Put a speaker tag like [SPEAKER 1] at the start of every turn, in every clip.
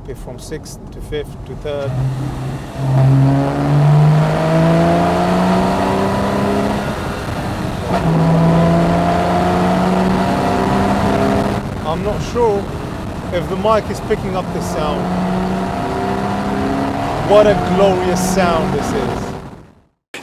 [SPEAKER 1] up it from 6th to 5th to 3rd. I'm not sure if the mic is picking up this sound. What a glorious sound this is.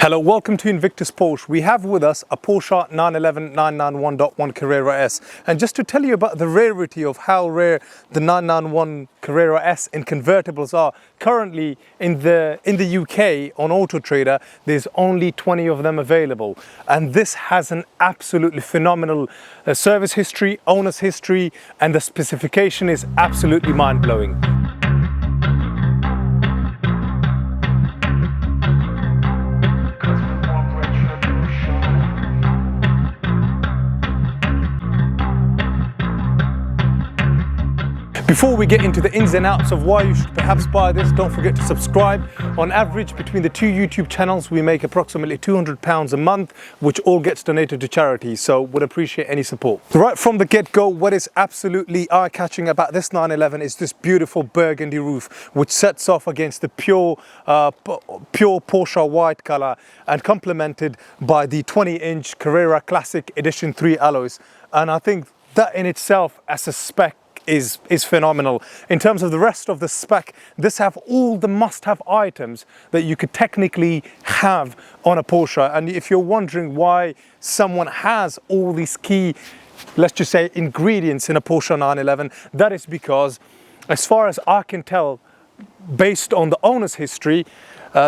[SPEAKER 1] Hello, welcome to Invictus Porsche. We have with us a Porsche 911 991.1 Carrera S. And just to tell you about the rarity of how rare the 991 Carrera S in convertibles are, currently in the UK on Auto Trader, there's only 20 of them available. And this has an absolutely phenomenal service history, owner's history, and the specification is absolutely mind-blowing. Before we get into the ins and outs of why you should perhaps buy this, don't forget to subscribe. On average, between the two YouTube channels, we make approximately £200 a month, which all gets donated to charity, so would appreciate any support. Right from the get-go, what is absolutely eye-catching about this 911 is this beautiful burgundy roof, which sets off against the pure Porsche white color and complemented by the 20-inch Carrera Classic Edition 3 alloys. And I think that in itself, as a spec, is phenomenal. In terms of the rest of the spec, this have all the must-have items that you could technically have on a Porsche. And if you're wondering why someone has all these key, let's just say, ingredients in a Porsche 911, that is because, as far as I can tell, based on the owner's history,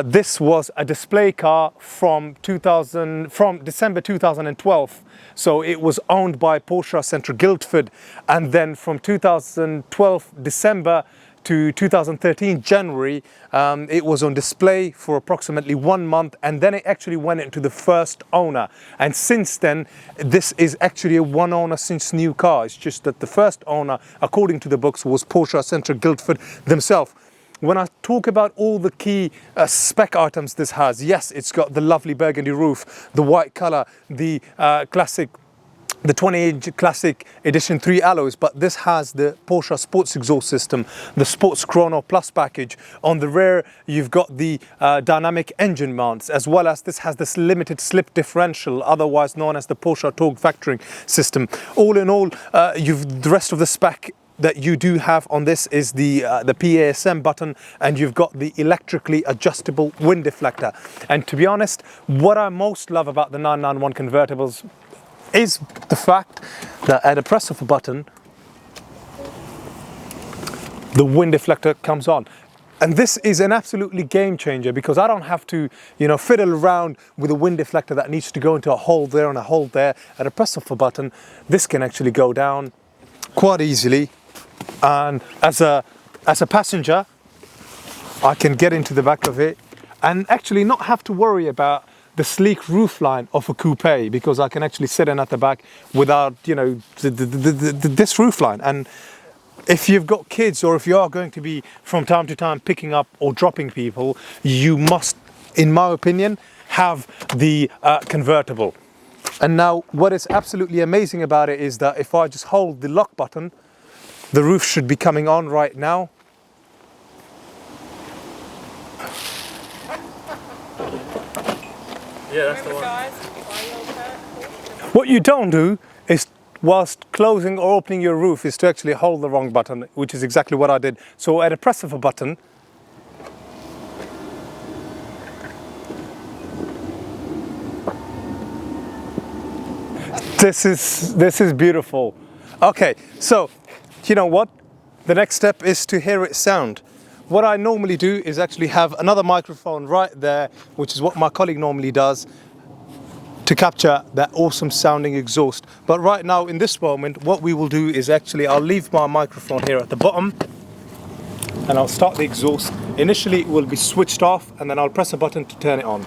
[SPEAKER 1] this was a display car from December 2012. So it was owned by Porsche Centre Guildford, and then from 2012 December to 2013 January, it was on display for approximately 1 month, and then it actually went into the first owner. And since then, this is actually a one owner since new car. It's just that the first owner, according to the books, was Porsche Centre Guildford themselves. When I talk about all the key spec items this has, yes, it's got the lovely burgundy roof, the white color, the classic, the 20-inch Classic Edition 3 alloys, but this has the Porsche Sports exhaust system, the Sports Chrono Plus package. On the rear, you've got the dynamic engine mounts, as well as this has this limited slip differential, otherwise known as the Porsche Torque Vectoring system. All in all, the rest of the spec that you do have on this is the PASM button, and you've got the electrically adjustable wind deflector. And to be honest, what I most love about the 991 convertibles is the fact that at a press of a button, the wind deflector comes on. And this is an absolutely game changer, because I don't have to, fiddle around with a wind deflector that needs to go into a hole there and a hole there. At a press of a button, this can actually go down quite easily. And as a passenger, I can get into the back of it and actually not have to worry about the sleek roofline of a coupe, because I can actually sit in at the back without, this roofline. And if you've got kids, or if you are going to be from time to time picking up or dropping people, you must, in my opinion, have the convertible. And now what is absolutely amazing about it is that if I just hold the lock button, the roof should be coming on right now.
[SPEAKER 2] Yeah, that's the one.
[SPEAKER 1] What you don't do is, whilst closing or opening your roof, is to actually hold the wrong button, which is exactly what I did. So at a press of a button, this is beautiful. Okay, so you know what? The next step is to hear it sound. What I normally do is actually have another microphone right there, which is what my colleague normally does, to capture that awesome sounding exhaust. But right now, in this moment, what we will do is actually, I'll leave my microphone here at the bottom, and I'll start the exhaust. Initially, it will be switched off, and then I'll press a button to turn it on.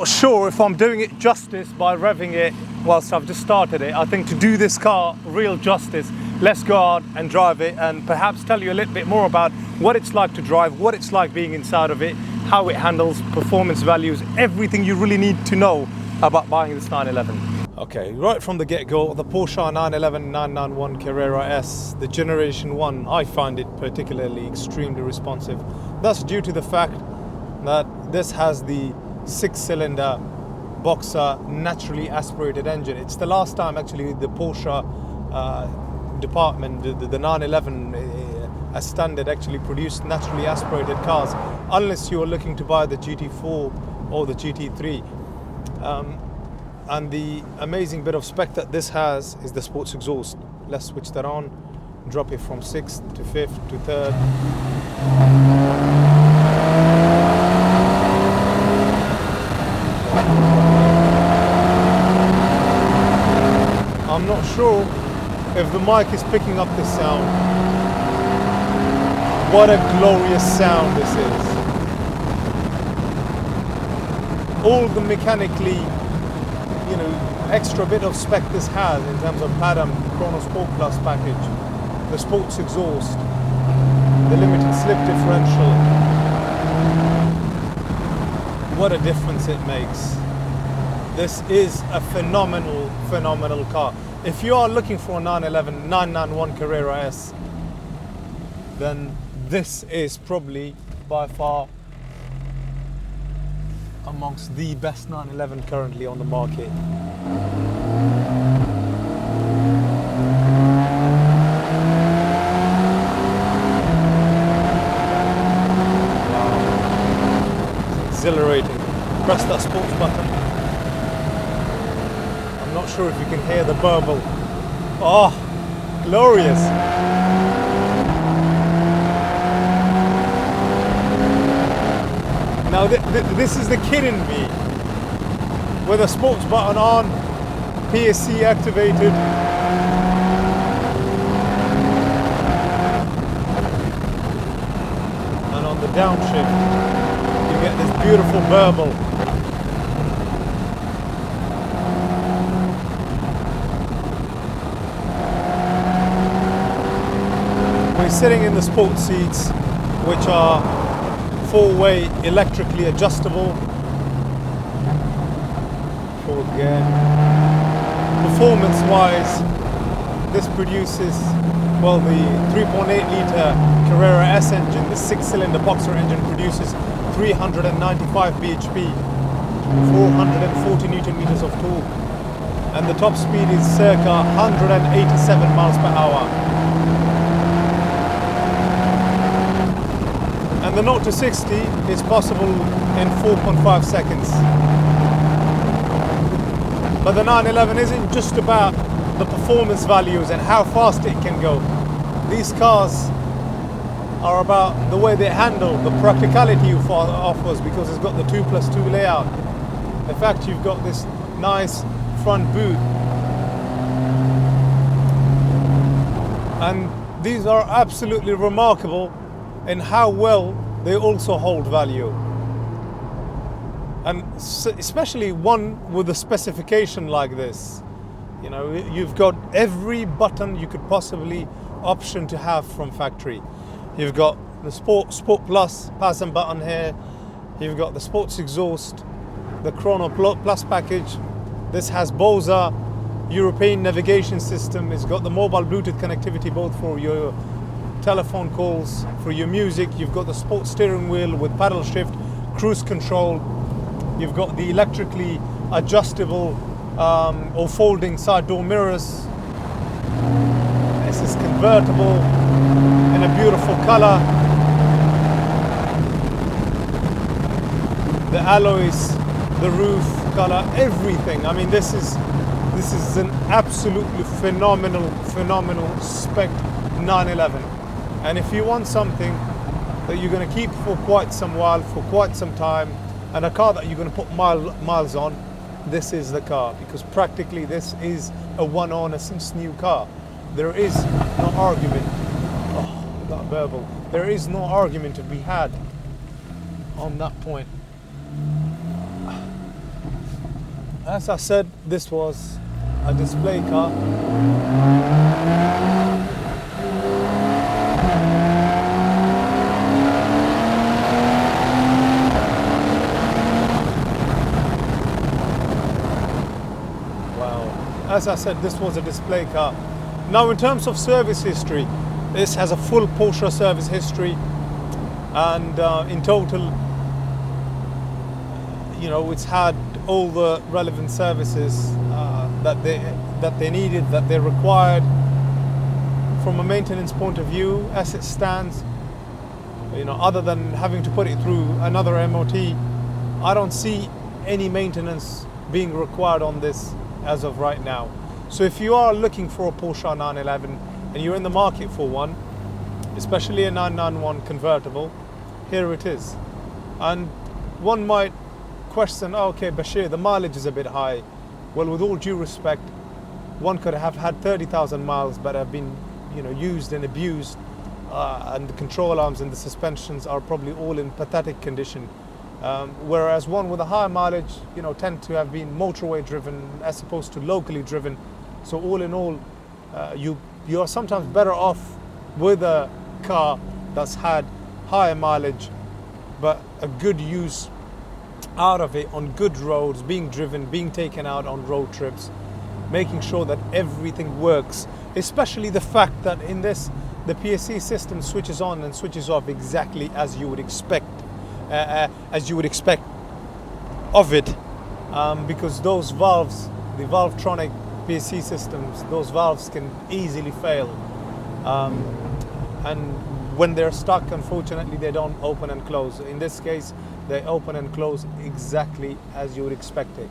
[SPEAKER 1] not sure if I'm doing it justice by revving it whilst I've just started it. I think to do this car real justice, let's go out and drive it and perhaps tell you a little bit more about what it's like to drive, what it's like being inside of it, how it handles, performance values, everything you really need to know about buying this 911. Okay, right from the get-go, the Porsche 911 991 Carrera S, the Generation 1, I find it particularly extremely responsive. That's due to the fact that this has the 6-cylinder boxer naturally aspirated engine. It's the last time actually the Porsche department, the 911 as standard, actually produced naturally aspirated cars, unless you are looking to buy the GT4 or the GT3. And the amazing bit of spec that this has is the sports exhaust. Let's switch that on, drop it from 6th to 5th to 3rd. I'm not sure if the mic is picking up this sound. What a glorious sound this is. All the mechanically, extra bit of spec this has in terms of Padam, Chrono Sport Plus package, the sports exhaust, the limited slip differential. What a difference it makes. This is a phenomenal car. If you are looking for a 911 991 Carrera S, then this is probably by far amongst the best 911 currently on the market. Wow. It's exhilarating. Press that sports button. I'm not sure if you can hear the burble. Oh, glorious. Now this is the kid in me, with a sports button on, PSC activated. And on the downshift, you get this beautiful burble. We're sitting in the sports seats, which are 4-way electrically adjustable. Fourth gear. Performance wise, this produces, well, the 3.8 litre Carrera S engine, the 6-cylinder boxer engine, produces 395 bhp, 440 newton meters of torque, and the top speed is circa 187 miles per hour. And the 0 to 60 is possible in 4.5 seconds. But the 911 isn't just about the performance values and how fast it can go. These cars are about the way they handle, the practicality it offers, because it's got the 2+2 layout. In fact, you've got this nice front boot. And these are absolutely remarkable in how well they also hold value. And especially one with a specification like this. You've got every button you could possibly option to have from factory. You've got the Sport Plus Pasm button here. You've got the sports exhaust, the Chrono Plus package. This has Bose European navigation system. It's got the mobile Bluetooth connectivity both for your telephone calls, for your music. You've got the sports steering wheel with paddle shift, cruise control. You've got the electrically adjustable or folding side door mirrors. This is convertible in a beautiful color. The alloys, the roof color, everything. I mean, this is an absolutely phenomenal spec 911. And if you want something that you're going to keep for quite some while, for quite some time, and a car that you're going to put miles on, this is the car, because practically this is a one-owner since new car. There is no argument. Oh, that burble. There is no argument to be had on that point. As I said, this was a display car. As I said, this was a display car. Now, in terms of service history, this has a full Porsche service history, and in total, you know, it's had all the relevant services that they needed, that they required. From a maintenance point of view, as it stands, you know, other than having to put it through another MOT, I don't see any maintenance being required on this as of right now. So if you are looking for a Porsche 911 and you're in the market for one, especially a 991 convertible, here it is. And one might question, oh, okay, Basheer, the mileage is a bit high. Well, with all due respect, one could have had 30,000 miles but have been, you know, used and abused, and the control arms and the suspensions are probably all in pathetic condition. Whereas one with a higher mileage, you know, tend to have been motorway driven as opposed to locally driven. So all in all, you are sometimes better off with a car that's had higher mileage, but a good use out of it on good roads, being driven, being taken out on road trips, making sure that everything works. Especially the fact that in this, the PSC system switches on and switches off exactly as you would expect. Of it, because those valves, the Valvetronic PSC systems, those valves can easily fail, and when they're stuck, unfortunately, they don't open and close. In this case, they open and close exactly as you would expect it.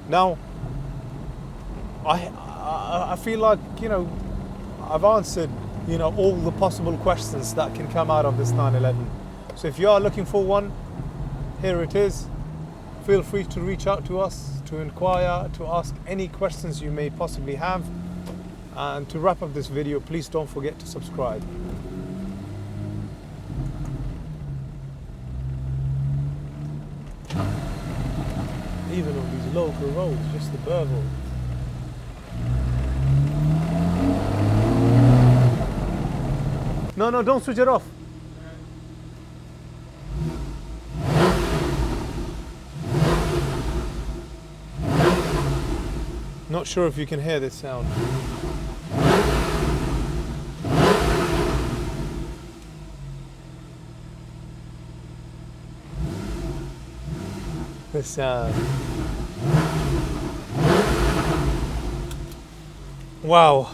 [SPEAKER 1] Now, I feel like, you know, I've answered, you know, all the possible questions that can come out of this 911. So if you are looking for one, here it is. Feel free to reach out to us, to inquire, to ask any questions you may possibly have. And to wrap up this video, please don't forget to subscribe. Even on these local roads, just the Burville. No, don't switch it off. Not sure if you can hear this sound. This sound. Wow.